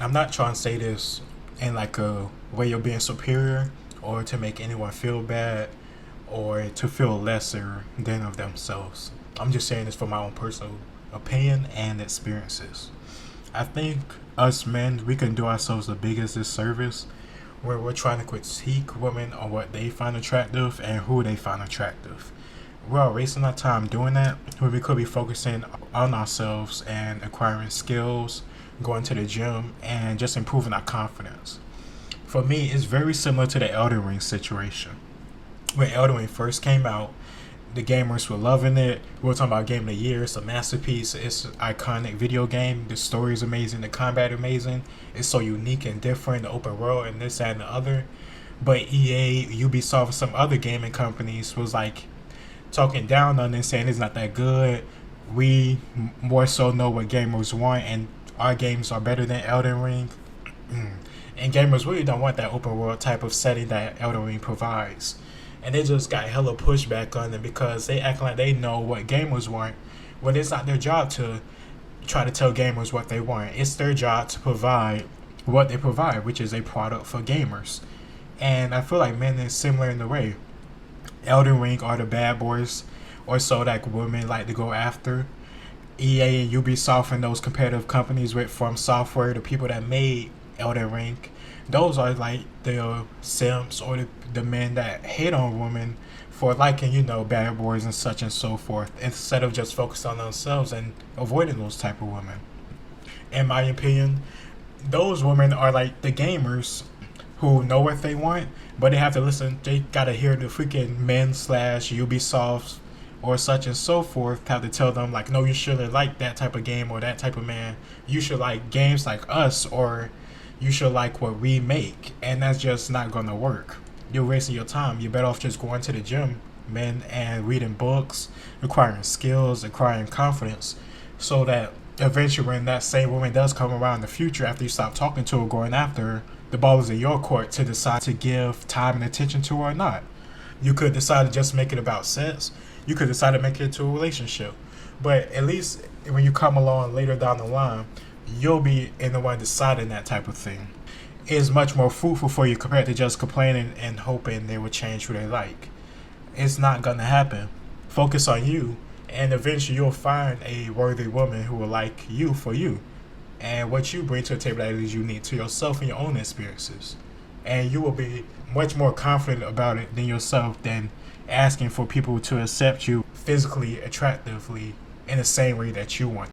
I'm not trying to say this in like a way you're being superior or to make anyone feel bad or to feel lesser than of themselves. I'm just saying this from my own personal opinion and experiences. I think us men, we can do ourselves the biggest disservice where we're trying to critique women on what they find attractive and who they find attractive. We're wasting our time doing that when we could be focusing on ourselves and acquiring skills, going to the gym, and just improving our confidence. For me, it's very similar to the Elden Ring situation. When Elden Ring first came out, the gamers were loving it. We were talking about Game of the Year. It's a masterpiece. It's an iconic video game. The story is amazing. The combat amazing. It's so unique and different. The open world and this, that, and the other. But EA, Ubisoft, and some other gaming companies was like talking down on it, saying it's not that good. We more so know what gamers want, and our games are better than Elden Ring. And gamers really don't want that open world type of setting that Elden Ring provides. And they just got hella pushback on them because they act like they know what gamers want, when it's not their job to try to tell gamers what they want. It's their job to provide what they provide, which is a product for gamers. And I feel like men is similar in the way. Elden Ring are the bad boys, or so that women like to go after. EA and Ubisoft and those competitive companies with From Software, the people that made Elden Ring, those are like the simps or the men that hate on women for liking, bad boys and such and so forth, instead of just focus on themselves and avoiding those type of women. In my opinion, those women are like the gamers who know what they want, but they have to listen. They gotta hear the freaking men slash Ubisoft or such and so forth have to tell them like, no, you shouldn't like that type of game or that type of man. You should like games like us, or you should like what we make, and that's just not gonna work. You're wasting your time. You're better off just going to the gym, man, and reading books, acquiring skills, acquiring confidence, so that eventually when that same woman does come around in the future after you stop talking to her, going after her, the ball is in your court to decide to give time and attention to her or not. You could decide to just make it about sex. You could decide to make it into a relationship. But at least when you come along later down the line, you'll be in the one deciding that type of thing. It's much more fruitful for you compared to just complaining and hoping they will change who they like. It's not gonna happen. Focus on you, and eventually you'll find a worthy woman who will like you for you and what you bring to the table that is unique to yourself and your own experiences. And you will be much more confident about it than yourself than asking for people to accept you physically, attractively, in the same way that you want.